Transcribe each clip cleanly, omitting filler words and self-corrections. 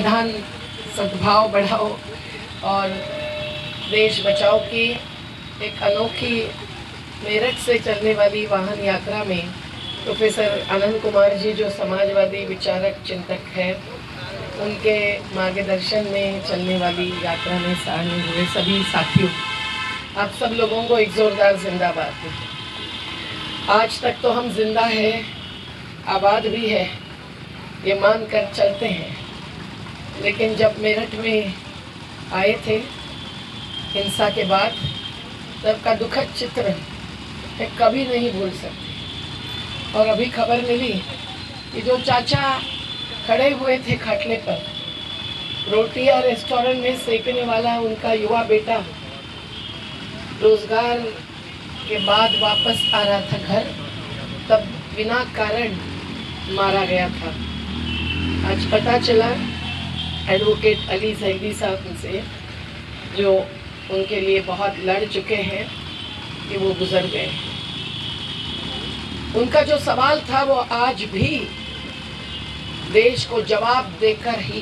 संविधान सद्भाव बढ़ाओ और देश बचाओ की एक अनोखी मेरठ से चलने वाली वाहन यात्रा में प्रोफेसर आनंद कुमार जी जो समाजवादी विचारक चिंतक हैं, उनके मार्गदर्शन में चलने वाली यात्रा में शामिल हुए सभी साथियों, आप सब लोगों को एक जोरदार जिंदाबाद। आज तक तो हम जिंदा हैं, आबाद भी है, ये मान कर चलते हैं, लेकिन जब मेरठ में आए थे हिंसा के बाद, तब का दुखद चित्र मैं कभी नहीं भूल सकती। और अभी खबर मिली कि जो चाचा खड़े हुए थे खटले पर, रोटियां रेस्टोरेंट में सेकने वाला उनका युवा बेटा रोजगार के बाद वापस आ रहा था घर, तब बिना कारण मारा गया था। आज पता चला एडवोकेट अली जैदी साहब से, जो उनके लिए बहुत लड़ चुके हैं, कि वो गुजर गए। उनका जो सवाल था वो आज भी देश को जवाब देकर ही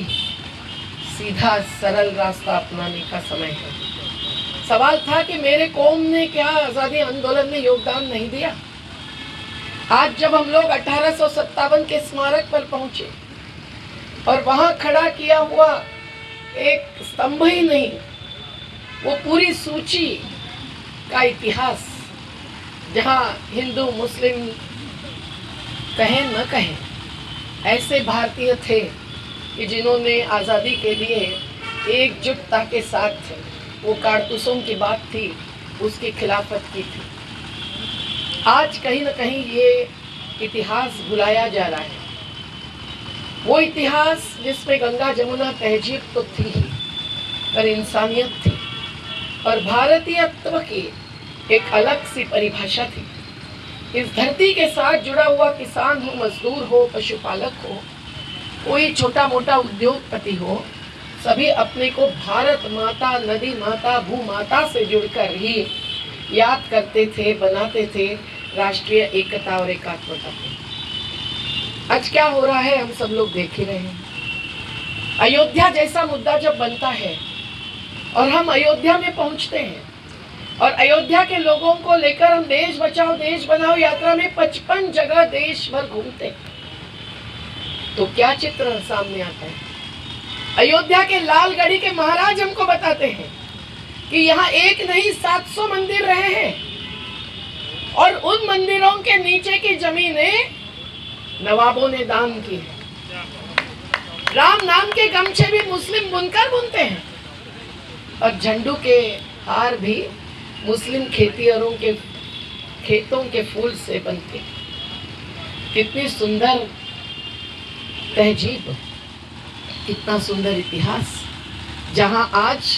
सीधा सरल रास्ता अपनाने का समय है। सवाल था कि मेरे कौम ने क्या आज़ादी आंदोलन में योगदान नहीं दिया? आज जब हम लोग 1857 के स्मारक पर पहुंचे और वहां खड़ा किया हुआ एक स्तंभ ही नहीं, वो पूरी सूची का इतिहास, जहां हिंदू मुस्लिम कहें न कहें, ऐसे भारतीय थे कि जिन्होंने आज़ादी के लिए एकजुटता के साथ, वो कारतूसों की बात थी, उसकी खिलाफत की थी। आज कहीं न कहीं ये इतिहास भुलाया जा रहा है। वो इतिहास जिसमें गंगा जमुना तहजीब तो थी ही, पर इंसानियत थी और भारतीयत्व की एक अलग सी परिभाषा थी। इस धरती के साथ जुड़ा हुआ किसान हो, मजदूर हो, पशुपालक हो, कोई छोटा मोटा उद्योगपति हो, सभी अपने को भारत माता, नदी माता, भू माता से जुड़कर ही याद करते थे, बनाते थे राष्ट्रीय एकता और एकात्मता को। आज क्या हो रहा है हम सब लोग देख ही रहे हैं। अयोध्या जैसा मुद्दा जब बनता है और हम अयोध्या में पहुंचते हैं और अयोध्या के लोगों को लेकर हम देश बचाओ देश बनाओ यात्रा में 55 जगह देश भर घूमते हैं, तो क्या चित्र सामने आता है? अयोध्या के लालगढ़ी के महाराज हमको बताते हैं कि यहाँ एक नहीं 700 मंदिर रहे हैं और उन मंदिरों के नीचे की जमीनें नवाबों ने दान की है। राम नाम के गमछे भी मुस्लिम बुनकर बुनते हैं और झंडू के हार भी मुस्लिम खेतिहरों के खेतों के फूल से बनते हैं। कितनी सुंदर तहजीब, कितना सुंदर इतिहास, जहां आज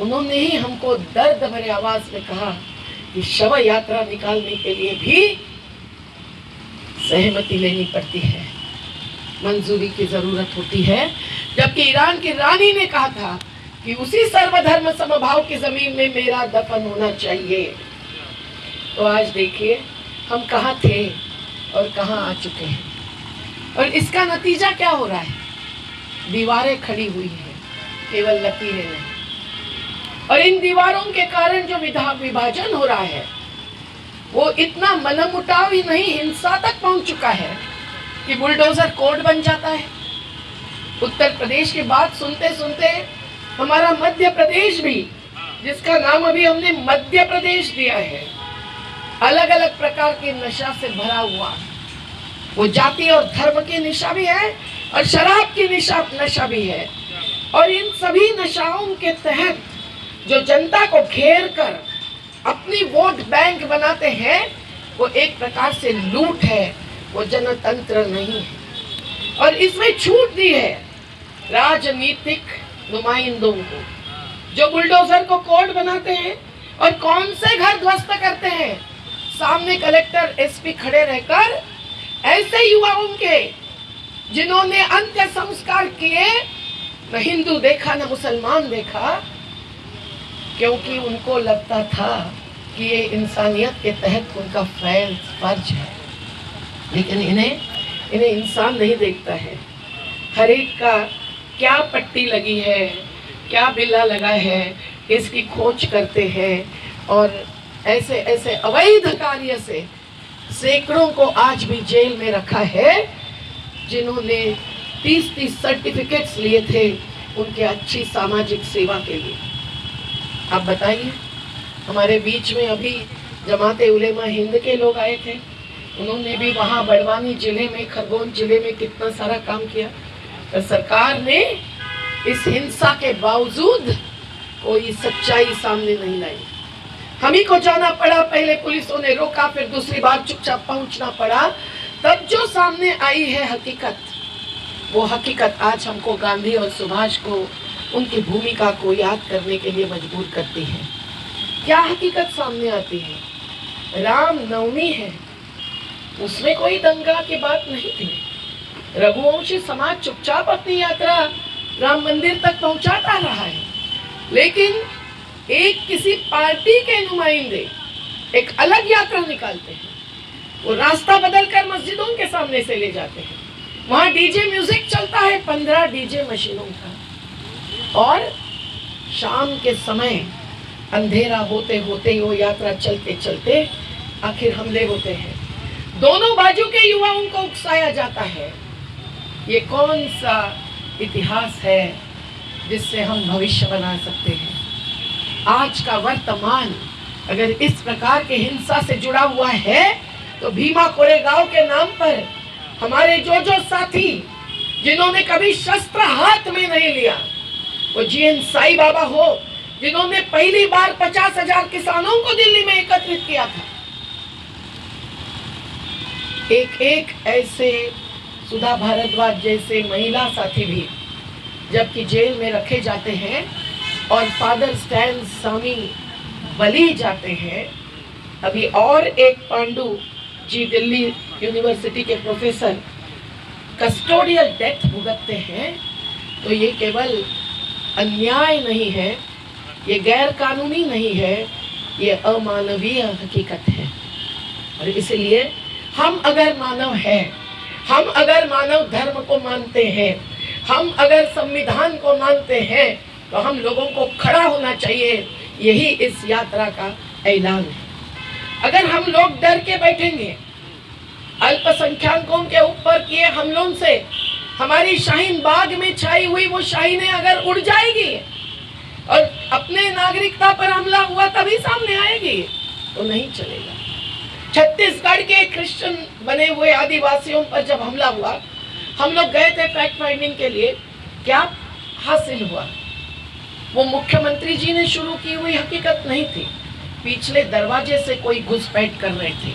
उन्होंने ही हमको दर्द भरे आवाज में कहा कि शव यात्रा निकालने के लिए भी सहमति लेनी पड़ती है, मंजूरी की जरूरत होती है। जबकि ईरान की रानी ने कहा था कि उसी सर्वधर्म समभाव की जमीन में मेरा दफन होना चाहिए। तो आज देखिए हम कहाँ थे और कहाँ आ चुके हैं, और इसका नतीजा क्या हो रहा है? दीवारें खड़ी हुई हैं, केवल लकीरें नहीं। और इन दीवारों के कारण जो विभाजन हो रहा है, वो इतना मनमुटाव ही नहीं, हिंसा तक पहुंच चुका है कि बुलडोजर कोड बन जाता है। उत्तर प्रदेश की बात सुनते सुनते हमारा मध्य प्रदेश भी, जिसका नाम अभी हमने मध्य प्रदेश दिया है, अलग अलग प्रकार के नशा से भरा हुआ है। वो जाति और धर्म की नशा भी है और शराब की नशा भी है। और इन सभी नशाओं के तहत जो जनता को घेर कर अपनी वोट बैंक बनाते हैं, वो एक प्रकार से लूट है, वो जनतंत्र नहीं है। और इसमें छूट दी है राजनीतिक नुमाइंदों को, जो बुलडोजर को कोड बनाते हैं और कौन से घर ध्वस्त करते हैं। सामने कलेक्टर, एसपी खड़े रहकर ऐसे युवाओं के जिन्होंने अंत्य संस्कार किए, न हिंदू देखा न मुसलमान देखा, क्योंकि उनको लगता था कि ये इंसानियत के तहत उनका फर्ज है। लेकिन इन्हें इंसान नहीं देखता है। हर एक का क्या पट्टी लगी है, क्या बिल्ला लगा है, इसकी खोज करते हैं और ऐसे ऐसे अवैध कार्य से सैकड़ों को आज भी जेल में रखा है। जिन्होंने 30-30 सर्टिफिकेट्स लिए थे उनके अच्छी सामाजिक सेवा के लिए। आप बताइए, हमारे बीच में अभी जमाते उलेमा हिंद के लोग आए थे, उन्होंने भी वहाँ बड़वानी जिले में, खरगोन जिले में कितना सारा काम किया। तो सरकार ने इस हिंसा के बावजूद कोई सच्चाई सामने नहीं लाई। हम ही को जाना पड़ा, पहले पुलिसों ने रोका, फिर दूसरी बार चुपचाप पहुंचना पड़ा। तब जो सामने आई है हकीकत, वो हकीकत आज हमको गांधी और सुभाष को, उनकी भूमिका को याद करने के लिए मजबूर करती है। क्या हकीकत सामने आती है? राम नवमी है, उसमें कोई दंगा की बात नहीं थी। रघुवंशी समाज चुपचाप अपनी यात्रा राम मंदिर तक पहुंचाता रहा है, लेकिन एक किसी पार्टी के नुमाइंदे एक अलग यात्रा निकालते हैं, वो रास्ता बदलकर मस्जिदों के सामने से ले जाते हैं। वहां डीजे म्यूजिक चलता है, 15 डीजे मशीनों का, और शाम के समय अंधेरा होते होते वो यात्रा चलते चलते आखिर हमले होते हैं। दोनों बाजू के युवाओं को उकसाया जाता है। ये कौन सा इतिहास है जिससे हम भविष्य बना सकते हैं? आज का वर्तमान अगर इस प्रकार के हिंसा से जुड़ा हुआ है तो भीमा कोरेगांव के नाम पर हमारे जो साथी जिन्होंने कभी शस्त्र हाथ में नहीं लिया, वो जीएन साई बाबा हो जिन्होंने पहली बार 50,000 किसानों को दिल्ली में एकत्रित किया था, एक ऐसे सुधा भारद्वाज जैसे महिला साथी भी जबकि जेल में रखे जाते हैं और फादर स्टैन स्वामी बली जाते हैं। अभी और एक पांडु जी दिल्ली यूनिवर्सिटी के प्रोफेसर कस्टोडियल डेथ भुगतते हैं। तो ये केवल अन्याय नहीं है, ये गैर कानूनी नहीं है, ये अमानवीय हकीकत है। और इसलिए हम अगर मानव हैं, हम अगर मानव धर्म को मानते हैं, हम अगर संविधान को मानते हैं, तो हम लोगों को खड़ा होना चाहिए। यही इस यात्रा का ऐलान है। अगर हम लोग डर के बैठेंगे, अल्पसंख्यकों के ऊपर किए हमलों से हमारी शाहीन बाग में छाई हुई वो शाहीनें अगर उड़ जाएगी और अपने नागरिकता पर हमला हुआ तभी सामने आएगी, तो नहीं चलेगा। छत्तीसगढ़ के क्रिश्चियन बने हुए आदिवासियों पर जब हमला हुआ, हम लोग गए थे फैक्ट फाइंडिंग के लिए, क्या हासिल हुआ? वो मुख्यमंत्री जी ने शुरू की हुई हकीकत नहीं थी, पिछले दरवाजे से कोई घुसपैठ कर रहे थे,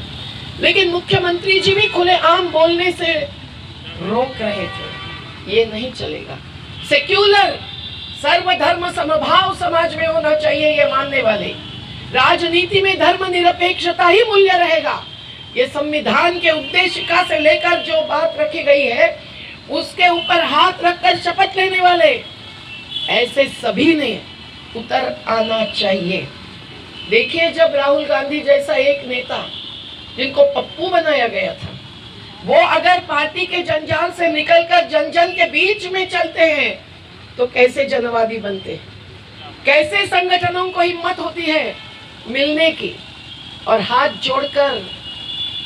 लेकिन मुख्यमंत्री जी भी खुलेआम बोलने से रोक रहे थे। ये नहीं चलेगा। सेक्युलर सर्वधर्म समभाव समाज में होना चाहिए, ये मानने वाले। राजनीति में धर्म निरपेक्षता ही मूल्य रहेगा। ये संविधान के उद्देशिका से लेकर जो बात रखी गई है उसके ऊपर हाथ रखकर शपथ लेने वाले ऐसे सभी ने उतर आना चाहिए। देखिए, जब राहुल गांधी जैसा एक नेता जिनको पप्पू बनाया गया था, वो अगर पार्टी के जंजाल से निकलकर जन जन के बीच में चलते हैं तो कैसे जनवादी बनते हैं? कैसे संगठनों को हिम्मत होती है मिलने की और हाथ जोड़कर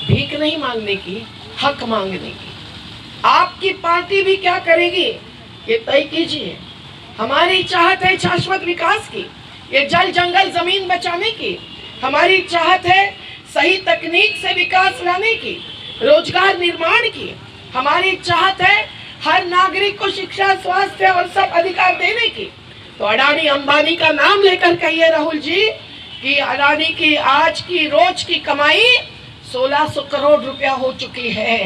भीख नहीं मांगने की, हक मांगने की? आपकी पार्टी भी क्या करेगी ये तय कीजिए। हमारी चाहत है शाश्वत विकास की, ये जल जंगल जमीन बचाने की। हमारी चाहत है सही तकनीक से विकास लाने की, रोजगार निर्माण की। हमारी चाहत है हर नागरिक को शिक्षा, स्वास्थ्य और सब अधिकार देने की। तो अडानी अंबानी का नाम लेकर कहिए राहुल जी कि अडानी की आज की रोज की कमाई 1600 करोड़ रुपया हो चुकी है।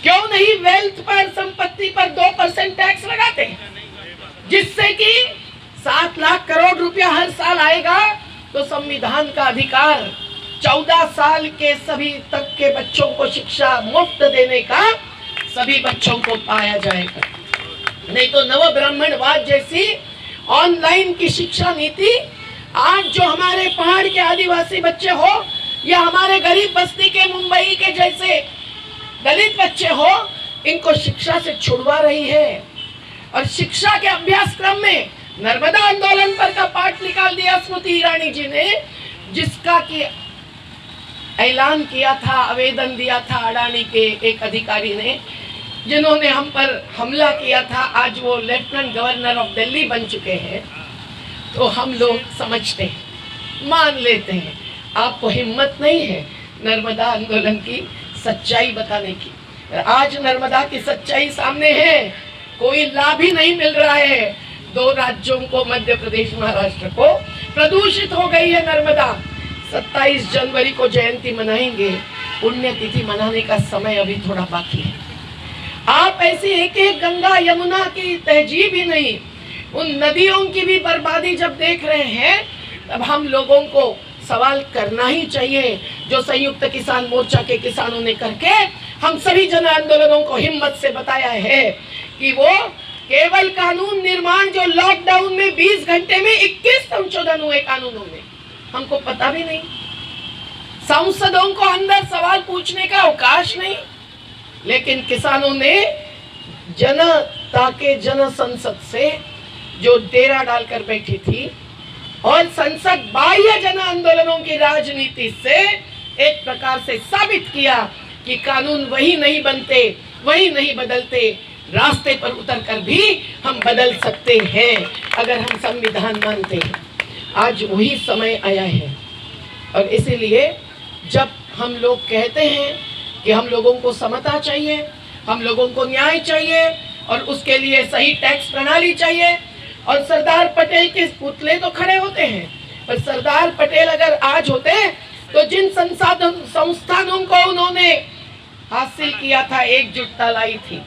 क्यों नहीं वेल्थ पर, संपत्ति पर 2% टैक्स लगाते हैं, जिससे कि 7 लाख करोड़ रुपया हर साल आएगा। तो संविधान का अधिकार 14 साल के सभी तक के बच्चों को शिक्षा मुफ्त देने का सभी बच्चों को पाया जाएगा। नहीं तो नव ब्राह्मणवाद जैसी ऑनलाइन की शिक्षा नीति आज जो हमारे पहाड़ के आदिवासी बच्चे हो या हमारे गरीब बस्ती के मुंबई के जैसे दलित बच्चे हो, इनको शिक्षा से छुड़वा रही है। और शिक्षा के अभ्यासक्रम में नर्मदा आंदोलन पर का पाठ निकाल दिया स्मृति ईरानी जी ने, जिसका कि ऐलान किया था, आवेदन दिया था अडानी के एक अधिकारी ने, जिन्होंने हम पर हमला किया था। आज वो लेफ्टिनेंट गवर्नर ऑफ दिल्ली बन चुके हैं। तो हम लोग समझते हैं, मान लेते हैं, आपको हिम्मत नहीं है नर्मदा आंदोलन की सच्चाई बताने की। आज नर्मदा की सच्चाई सामने है, कोई लाभ ही नहीं मिल रहा है। 2 राज्यों को, मध्य प्रदेश महाराष्ट्र को, प्रदूषित हो गई है नर्मदा। 27 जनवरी को जयंती मनाएंगे, पुण्यतिथि मनाने का समय अभी थोड़ा बाकी है। आप ऐसी एक एक गंगा यमुना की तहजीब ही नहीं, उन नदियों की भी बर्बादी जब देख रहे हैं, तब हम लोगों को सवाल करना ही चाहिए, जो संयुक्त किसान मोर्चा के किसानों ने करके हम सभी जन आंदोलनों को हिम्मत से बताया है कि वो केवल कानून निर्माण, जो लॉकडाउन में 20 घंटे में 21 संशोधन हुए कानूनों में, हमको पता भी नहीं। सांसदों को अंदर सवाल पूछने का अवकाश नहीं, लेकिन किसानों ने जनता के जन संसद से जो डेरा डालकर बैठी थी और संसद बाह्य जन आंदोलनों की राजनीति से एक प्रकार से साबित किया कि कानून वही नहीं बनते, वही नहीं बदलते, रास्ते पर उतरकर भी हम बदल सकते हैं अगर हम संविधान मानते हैं। आज वही समय आया है और इसीलिए जब हम लोग कहते हैं कि हम लोगों को समता चाहिए, हम लोगों को न्याय चाहिए और उसके लिए सही टैक्स प्रणाली चाहिए, और सरदार पटेल के पुतले तो खड़े होते हैं, पर सरदार पटेल अगर आज होते तो जिन संस्थानों को उन्होंने हासिल किया था, एकजुटता लाई थी,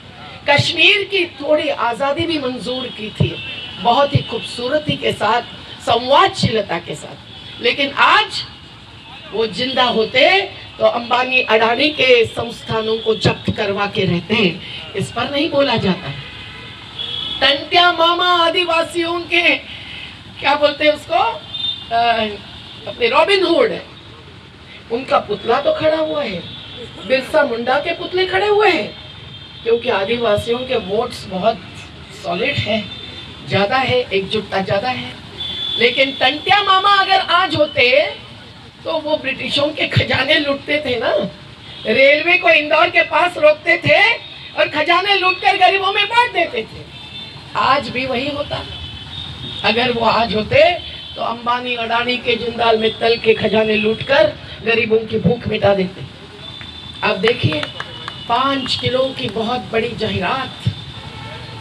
कश्मीर की थोड़ी आज़ादी भी मंजूर की थी, बहुत ही खूबसूरती के साथ, संवादशीलता के साथ, लेकिन आज वो जिंदा होते तो अंबानी अडानी के संस्थानों को जब्त करवा के रहते हैं। इस पर नहीं बोला जाता है। टंटिया मामा आदिवासियों के, क्या बोलते हैं उसको, अपने रॉबिन हुड, उनका पुतला तो खड़ा हुआ है, बिरसा मुंडा के पुतले खड़े हुए हैं, क्योंकि आदिवासियों के वोट्स बहुत सॉलिड है, ज्यादा है, एकजुटता ज्यादा है। लेकिन टंटिया मामा अगर आज होते तो वो ब्रिटिशों के खजाने लूटते थे ना, रेलवे को इंदौर के पास रोकते थे और खजाने लूटकर गरीबों में बांट देते थे। आज भी वही होता। अगर वो आज होते तो अंबानी अडानी के जिंदाल में तल के खजाने लूटकर गरीबों की भूख मिटा देते। अब देखिए, 5 किलो की बहुत बड़ी जाहिरात,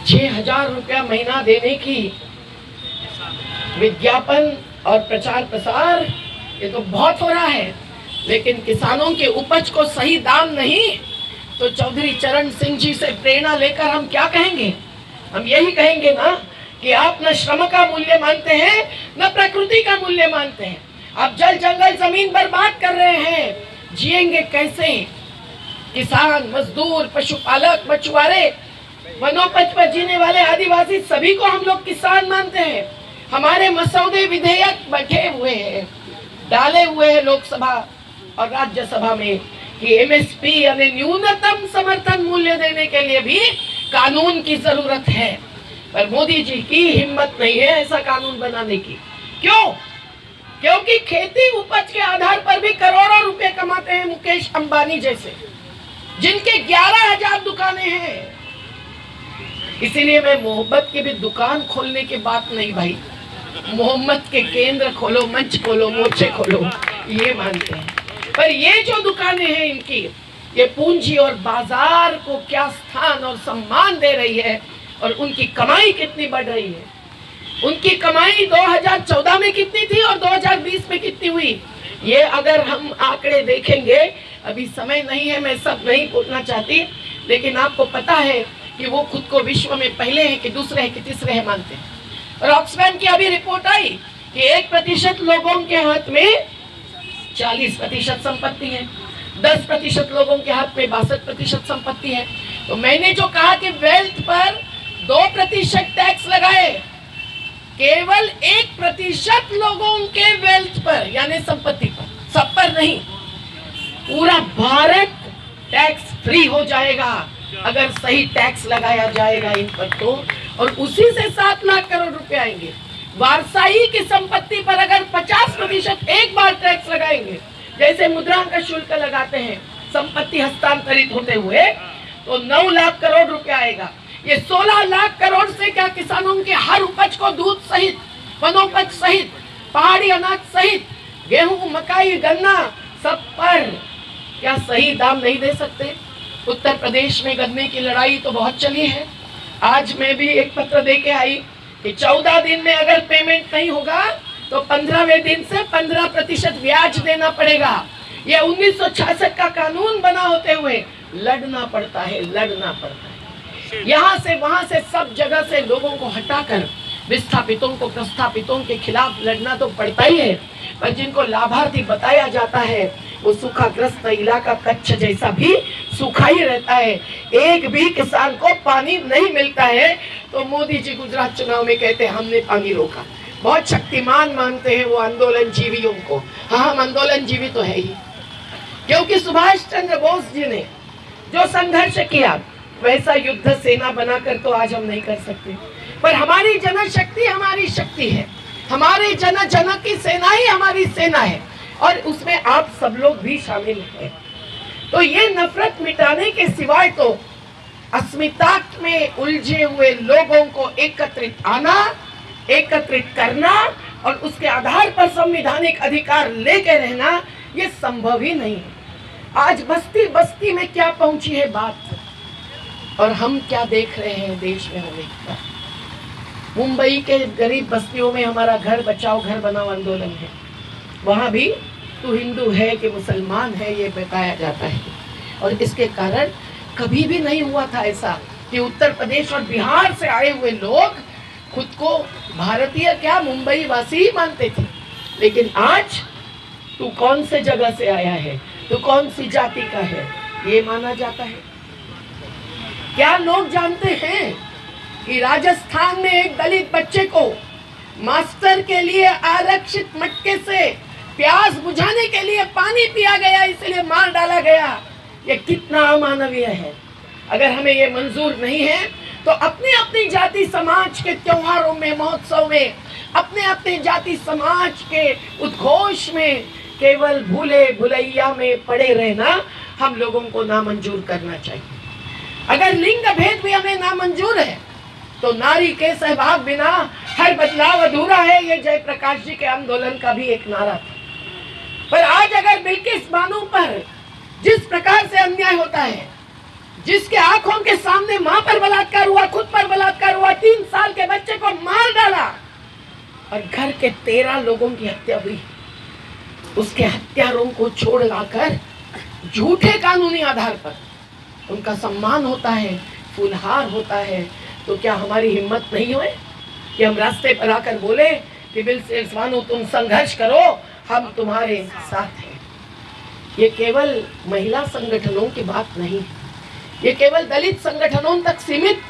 6,000 रुपया महीना देने की विज्ञापन और प्रचार प्रसार, ये तो बहुत हो रहा है। लेकिन किसानों के उपज को सही दाम नहीं, तो चौधरी चरण सिंह जी से प्रेरणा लेकर हम क्या कहेंगे? हम यही कहेंगे ना कि आप न श्रम का मूल्य मानते हैं, न प्रकृति का मूल्य मानते हैं। आप जल जंगल जमीन बर्बाद कर रहे हैं, जिएंगे कैसे? किसान, मजदूर, पशुपालक, मछुआरे, वनोपज पर जीने वाले आदिवासी, सभी को हम लोग किसान मानते हैं। हमारे मसौदे विधेयक बैठे हुए हैं, डाले हुए हैं लोकसभा और राज्यसभा में कि एमएसपी यानी न्यूनतम समर्थन मूल्य देने के लिए भी कानून की जरूरत है, पर मोदी जी की हिम्मत नहीं है ऐसा कानून बनाने की। क्यों? क्योंकि खेती उपज के आधार पर भी करोड़ों रुपए कमाते हैं मुकेश अंबानी जैसे, जिनके 11,000 दुकानें हैं। इसीलिए मैं मोहब्बत की भी दुकान खोलने की बात नहीं भाई, मोहम्मद के केंद्र खोलो, मंच खोलो, मोर्चे खोलो, ये मानते हैं। पर ये जो दुकानें हैं इनकी, ये पूंजी और बाजार को क्या स्थान और सम्मान दे रही है और उनकी कमाई कितनी बढ़ रही है। उनकी कमाई 2014 में कितनी थी और 2020 में कितनी हुई, ये अगर हम आंकड़े देखेंगे, अभी समय नहीं है, मैं सब नहीं बोलना चाहती, लेकिन आपको पता है कि वो खुद को विश्व में पहले हैं कि दूसरे हैं कि तीसरे हैं मानते हैं। और ऑक्सफैम की अभी रिपोर्ट आई कि 1% लोगों के हाथ में 40% संपत्ति है, 10% लोगों के हाथ में 62% संपत्ति है। तो मैंने जो कहा कि वेल्थ पर 2% टैक्स लगाए, केवल 1% लोगों के वेल्थ पर यानी संपत्ति पर, सब पर नहीं। पूरा भारत टैक्स फ्री हो जाएगा अगर सही टैक्स लगाया जाएगा इन पर। तो और उसी से 7 लाख करोड़ रुपए आएंगे। वारसाई की संपत्ति पर अगर 50% एक बार टैक्स लगाएंगे, जैसे मुद्रांक शुल्क लगाते हैं संपत्ति हस्तांतरित होते हुए, तो 9 लाख करोड़ रुपए आएगा। ये 16 लाख करोड़ से क्या किसानों के हर उपज को दूध सहित, वनोपज सहित, पहाड़ी अनाज सहित, गेहूं, मकाई, गन्ना सब पर क्या सही दाम नहीं दे सकते? उत्तर प्रदेश में गन्ने की लड़ाई तो बहुत चली है। आज मैं भी एक पत्र दे के आई कि 14 दिन में अगर पेमेंट नहीं होगा तो 15वें दिन से 15% ब्याज देना पड़ेगा। ये 1966 का कानून बना होते हुए लड़ना पड़ता है, लड़ना पड़ता है। यहाँ से वहां से सब जगह से लोगों को हटाकर विस्थापितों को, प्रस्थापितों के खिलाफ लड़ना तो पड़ता ही है। पर जिनको लाभार्थी बताया जाता है वो सूखाग्रस्त इलाका कच्छ जैसा भी सूखा ही रहता है, एक भी किसान को पानी नहीं मिलता है। तो मोदी जी गुजरात चुनाव में कहते हैं हमने पानी रोका। बहुत शक्तिमान मानते हैं वो आंदोलन जीवियों को। हाँ, हम आंदोलन जीवी तो है ही, क्योंकि सुभाष चंद्र बोस जी ने जो संघर्ष किया वैसा युद्ध सेना बनाकर तो आज हम नहीं कर सकते। पर हमारी जनशक्ति हमारी शक्ति है, हमारे जन जन की सेना ही हमारी सेना है, और उसमें आप सब लोग भी शामिल हैं। तो ये नफरत मिटाने के सिवाय तो अस्मिता में उलझे हुए लोगों को एकत्रित आना, एकत्रित करना और उसके आधार पर संवैधानिक अधिकार लेकर रहना ये संभव ही नहीं है। आज बस्ती बस्ती में क्या पहुंची है बात, और हम क्या देख रहे हैं देश में होने का। मुंबई के गरीब बस्तियों में हमारा घर बचाओ घर बनाओ आंदोलन है, वहां भी तू हिंदू है कि मुसलमान है ये बताया जाता है। और इसके कारण कभी भी नहीं हुआ था ऐसा कि उत्तर प्रदेश और बिहार से आए हुए लोग खुद को भारतीय क्या मुंबई वासी ही मानते थे। लेकिन आज तू कौन से जगह से आया है, तू कौन सी जाति का है, ये माना जाता है। क्या लोग जानते हैं कि राजस्थान में एक दलित बच्चे को मास्टर के लिए आरक्षित मटके से प्यास बुझाने के लिए पानी पिया गया, इसलिए मार डाला गया। ये कितना अमानवीय है। अगर हमें ये मंजूर नहीं है तो अपने अपनी जाति समाज के त्योहारों में, महोत्सव में, अपने अपने जाति समाज के उद्घोष में केवल भूले भुलैया में पड़े रहना हम लोगों को नामंजूर करना चाहिए। अगर लिंग भेद भी हमें नामंजूर है तो नारी के सहभाग बिना हर बदलाव अधूरा है, ये जयप्रकाश जी के आंदोलन का भी एक नारा था। पर आज अगर बिल्किस बानो पर जिस प्रकार से अन्याय होता है, जिसके आंखों के सामने मां पर बलात्कार हुआ, खुद पर बलात्कार हुआ, 3 साल के बच्चे को मार डाला और घर के 13 लोगों की हत्या हुई, उसके हत्यारों को छोड़ लाकर झूठे कानूनी आधार पर उनका सम्मान होता है, फूलहार होता है, तो क्या हमारी हिम्मत नहीं हुई कि हम रास्ते पर आकर बोले कि बिल्किस बानो तुम संघर्ष करो, हम तुम्हारे साथ हैं। ये केवल महिला संगठनों की बात नहीं है, ये केवल दलित संगठनों तक सीमित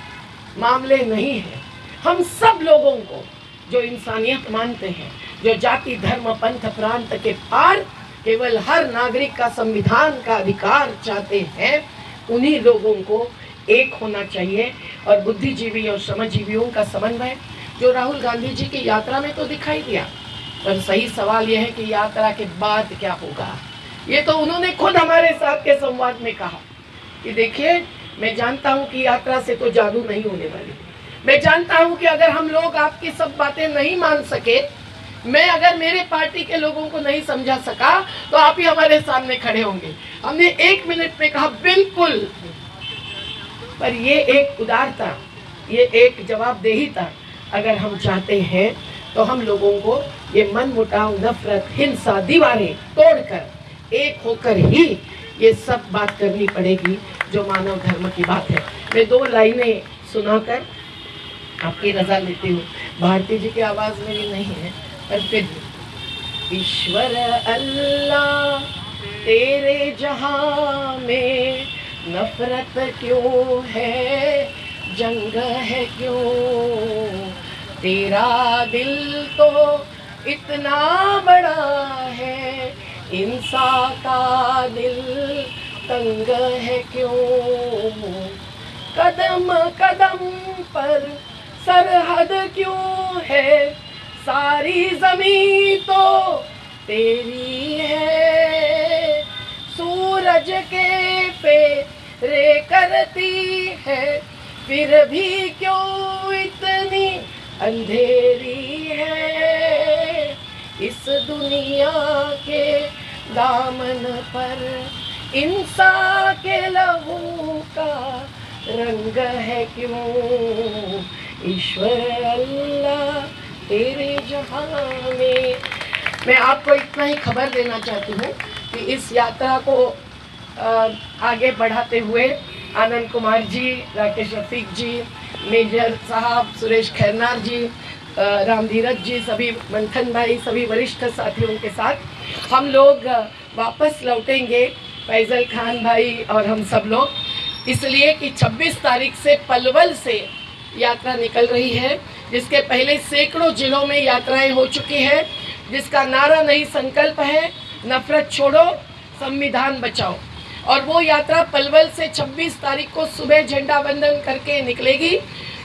मामले नहीं है। हम सब लोगों को जो इंसानियत मानते हैं, जो जाति धर्म पंथ प्रांत के पार केवल हर नागरिक का संविधान का अधिकार चाहते हैं, उन्हीं लोगों को एक होना चाहिए। और बुद्धिजीवी और श्रमजीवियों का समन्वय जो राहुल गांधी जी की यात्रा में तो दिखाई दिया, पर सही सवाल यह है कि यात्रा के बाद क्या होगा। ये तो उन्होंने खुद हमारे साथ के संवाद में कहा कि देखिए, मैं जानता हूं कि यात्रा से तो जादू नहीं होने वाली, मैं जानता हूं कि अगर हम लोग आपकी सब बातें नहीं मान सके, मैं अगर मेरे पार्टी के लोगों को नहीं समझा सका, तो आप ही हमारे सामने खड़े होंगे। हमने 1 मिनट में कहा बिल्कुल, पर ये एक उदारता, ये एक जवाबदेही था। अगर हम चाहते हैं तो हम लोगों को ये मन मुटाव, नफरत, हिंसा, दीवारें तोड़कर एक होकर ही ये सब बात करनी पड़ेगी जो मानव धर्म की बात है। मैं 2 लाइनें सुनाकर आपकी रजा लेती हूँ। भारती जी की आवाज में भी नहीं है, पर फिर ईश्वर अल्लाह तेरे जहां में नफरत क्यों है, जंग है क्यों, तेरा दिल तो इतना बड़ा है, इंसान का दिल तंग है क्यों, कदम कदम पर सरहद क्यों है, सारी जमीन तो तेरी है। सूरज के फेरे करती है, फिर भी क्यों इतनी अंधेरी है। इस दुनिया के दामन पर इंसान के लहू का रंग है क्यों। ईश्वर अल्लाह तेरे जहां में। मैं आपको इतना ही खबर देना चाहती हूँ कि इस यात्रा को आगे बढ़ाते हुए आनंद कुमार जी, राकेश रफीक जी, मेजर साहब, सुरेश खैरनार जी, राम धीरज जी, सभी मंथन भाई, सभी वरिष्ठ साथियों के साथ हम लोग वापस लौटेंगे, फैजल खान भाई और हम सब लोग, इसलिए कि 26 तारीख से पलवल से यात्रा निकल रही है, जिसके पहले सैकड़ों जिलों में यात्राएं हो चुकी है, जिसका नारा नई संकल्प है, नफरत छोड़ो संविधान बचाओ। और वो यात्रा पलवल से 26 तारीख को सुबह झंडा वंदन करके निकलेगी।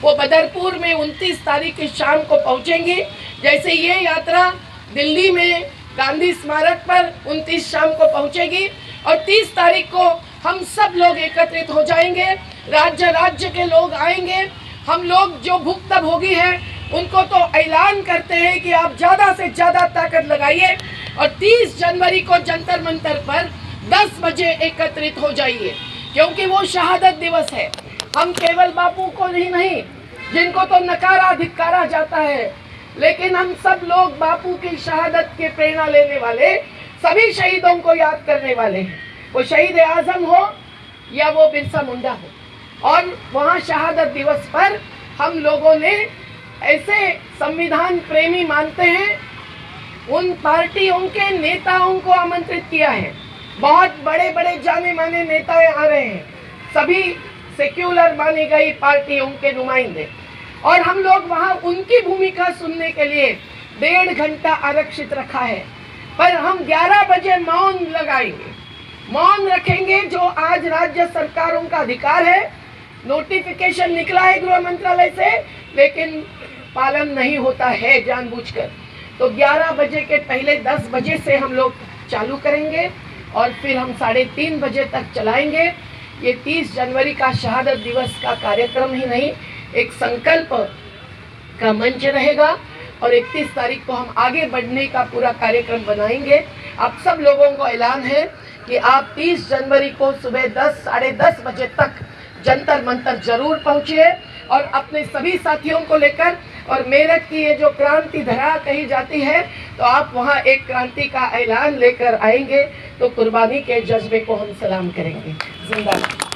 वो बदरपुर में 29 तारीख की शाम को पहुंचेंगी। जैसे ये यात्रा दिल्ली में गांधी स्मारक पर 29 शाम को पहुंचेगी और 30 तारीख को हम सब लोग एकत्रित हो जाएंगे। राज्य राज्य के लोग आएंगे। हम लोग जो भुक्तभोगी हैं उनको तो ऐलान करते हैं कि आप ज़्यादा से ज़्यादा ताकत लगाइए और 30 जनवरी को जंतर मंतर पर 10 बजे एकत्रित हो जाइए, क्योंकि वो शहादत दिवस है। हम केवल बापू को ही नहीं, जिनको तो नकारा धिक्कारा जाता है, लेकिन हम सब लोग बापू की शहादत के प्रेरणा लेने वाले सभी शहीदों को याद करने वाले हैं। वो शहीद आजम हो या वो बिरसा मुंडा हो। और वहाँ शहादत दिवस पर हम लोगों ने ऐसे संविधान प्रेमी मानते हैं उन पार्टियों के नेताओं को आमंत्रित किया है। बहुत बड़े बड़े जाने माने नेता आ रहे हैं, सभी सेक्युलर मानी गई पार्टियों के नुमाइंदे, और हम लोग वहाँ उनकी भूमिका सुनने के लिए 1.5 घंटा आरक्षित रखा है। पर हम 11 बजे मौन लगाएंगे, मौन रखेंगे, जो आज राज्य सरकारों का अधिकार है। नोटिफिकेशन निकला है गृह मंत्रालय से, लेकिन पालन नहीं होता है जानबूझकर। तो 11 बजे के पहले 10 बजे से हम लोग चालू करेंगे और फिर हम 3:30 बजे तक चलाएंगे। ये 30 जनवरी का शहादत दिवस का कार्यक्रम ही नहीं, एक संकल्प का मंच रहेगा और 31 तारीख को हम आगे बढ़ने का पूरा कार्यक्रम बनाएंगे। आप सब लोगों को ऐलान है कि आप 30 जनवरी को सुबह 10, 10:30 बजे तक जंतर मंतर जरूर पहुंचिए और अपने सभी साथियों को लेकर। और मेरठ की ये जो क्रांति धरा कही जाती है, तो आप वहाँ एक क्रांति का ऐलान लेकर आएंगे तो कुर्बानी के जज्बे को हम सलाम करेंगे। जिंदाबाद।